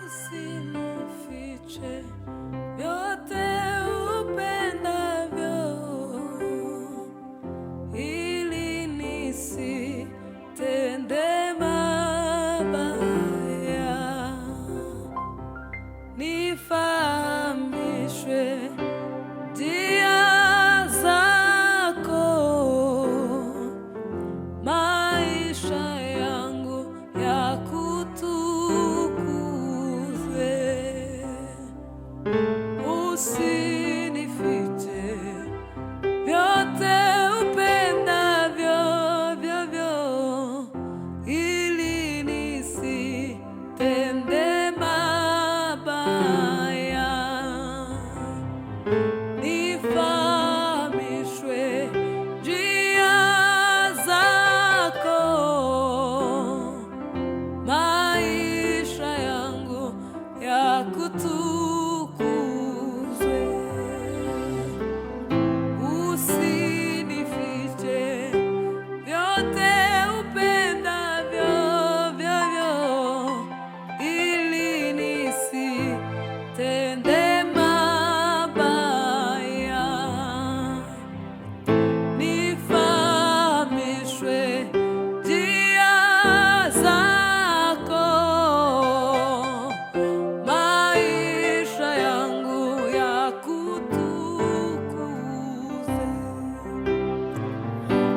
Usinifiche vyote upendavyo, ili nisitende mabaya. Nifahamishwe njia zako, maisha yangu yakutukuze. Usinifiche vyote upendavyo, ili nisitende mabaya. Nifahamishwe njia zako, maisha yangu yakutukuzwe. Usinifiche vyote upendavyo, ili nisitende mabaya. Nifahamishwe njia zako, maisha yangu yakutukuze.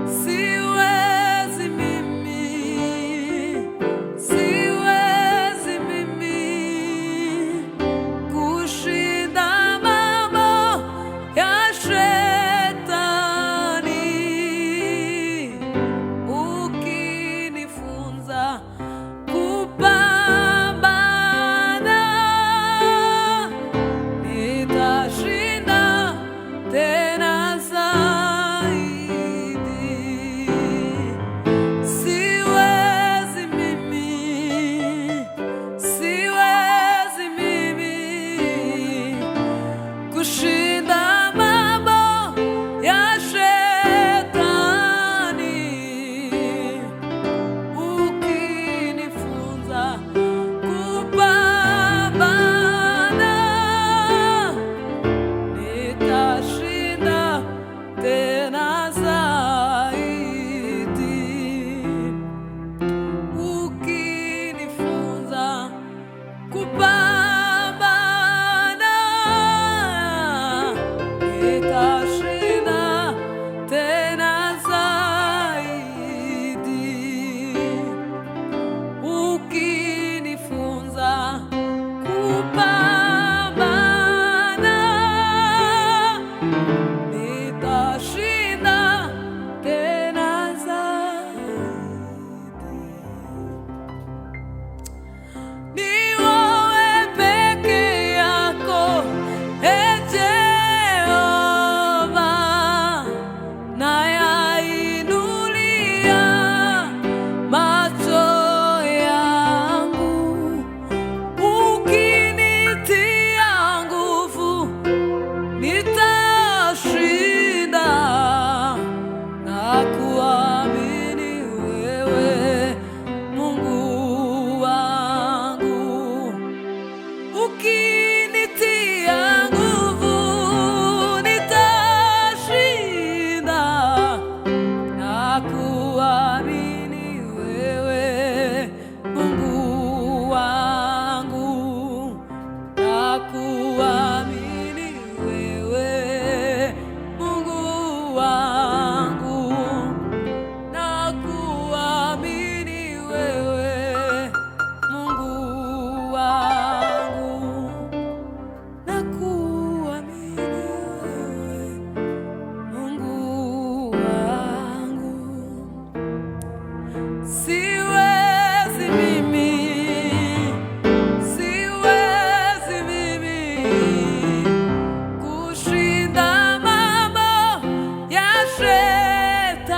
Siwezi mimi kushinda mambo ya shetani. Ukinifunza kupambana, nitashinda tena zaidi. Siwezi mimi kushinda mambo ya shetani. Ukinifunza kupambana, nitashinda tena zaidi. Ukinifunza kupambana, nitashinda tena zaidi. Ukinifunza kupambana, nitashinda tena zaidi. Ni wewe peke yako, Jehova, nayainulia macho yangu. Ukinitia nguvu, nitashinda na kuamini wewe, Mungu wangu. Ukinitia nguvu, nitashinda na kuamini wewe, Mungu wangu. Na kuamini wewe, Mungu wangu. Na kuamini wewe, Mungu wangu. Na kuamini wewe, Mungu wangu. Siwezi mimi kushinda mambo ya shetani.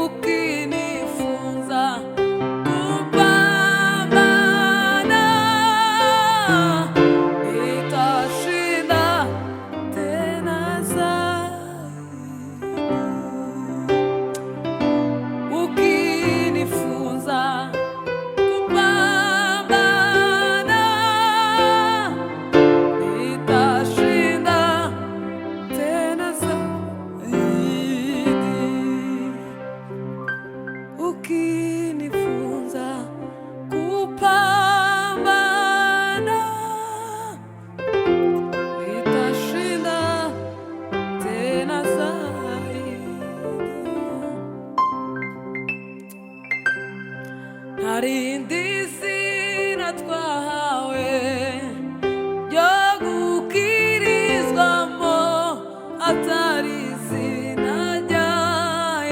Ukinifunza kupambana, nitashinda tena zaidi. rindi zina twahawe ryo gukirizwamo atari izina rya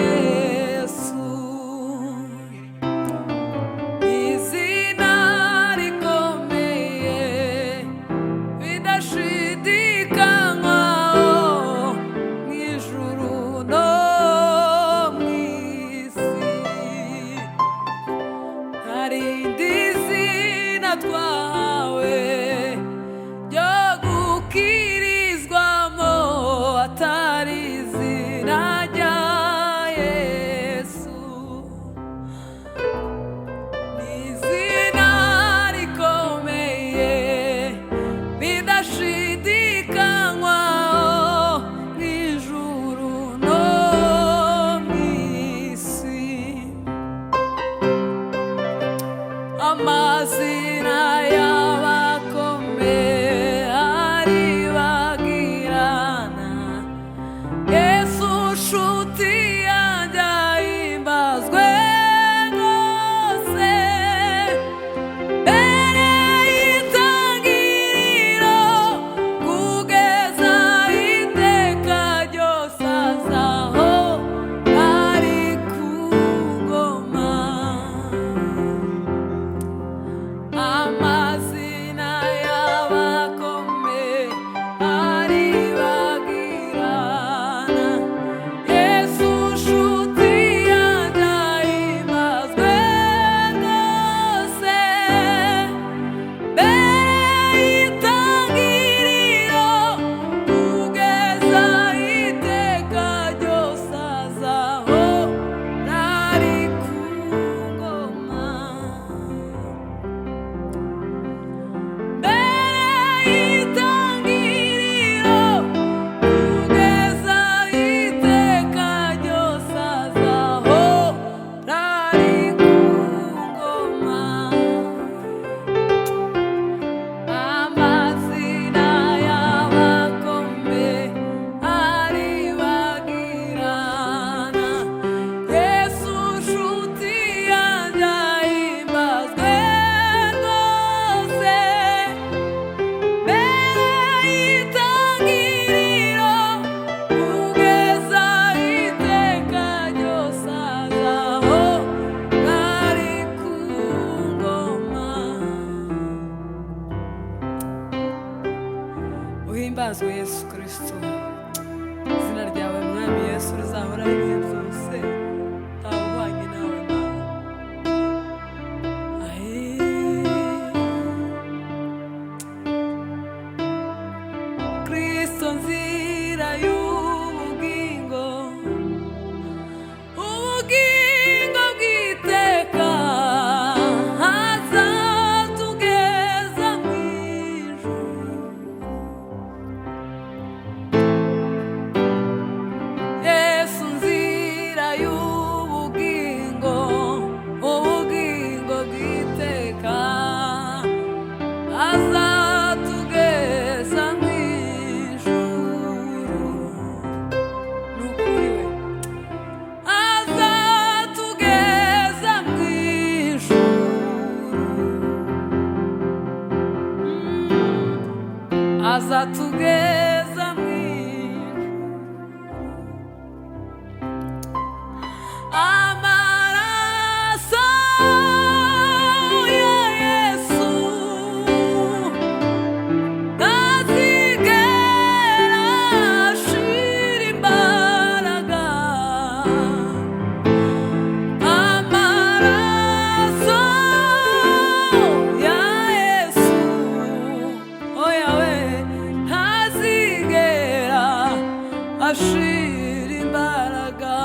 Yesu. Izina rikomeye bidashidikanywaho mu ijuru no mu isi. Rindi zina twahawe ryo gukirizwamo atari izina rya Yesu. Ni izina rikomeye bidashidikanywaho mu ijuru no mu isi. Amazina y'abakomeye aribagirana, Yesu nshuti yanjye ahimbazwe rwose. Mbere y'itangiriro kugeza iteka ryose azaho ari ku ngoma. Amazina y'abakomeye aribagirana, Yesu nshuti yanjye ahimbazwe rwose. Mbere y'itangiriro kugeza iteka ryose azaho ari ku ngoma. Mbere y'itangiriro kugeza iteka ryose azaho ari ku ngoma. Amazina y'abakomeye aribagirana, Yesu nshuti yanjye ahimbazwe rwose. Mbere y'itangiriro kugeza iteka ryose azaho ari ku ngoma. Uhimbazwe Yesu Kristo, izina ryawe mwami Yesu rizahora ibihe byose, ntawe uhwanye nawe Mana. Kristo nzira y'ubugingo, ubugingo bw'iteka, azatugeza mu ijuru. Yesu nzira y'ubugingo, ubugingo bw'iteka, azatugeza mu ijuru. Ni ukuri we azatugeza mu ijuru. Azatugeza mu ijuru. Amaraso ya Yesu ntazigera ashira imbaraga. Amaraso ya Yesu, oya we, ntazigera ashira imbaraga.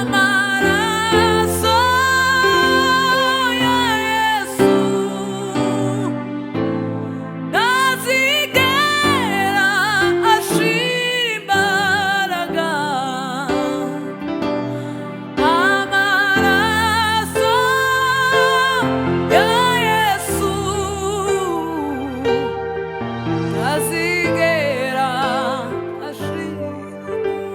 Amaraso ya Yesu ntazigera ashira imbaraga. Amaraso ya Yesu ntazigera ashira imbaraga.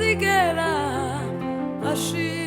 ntazigera ashira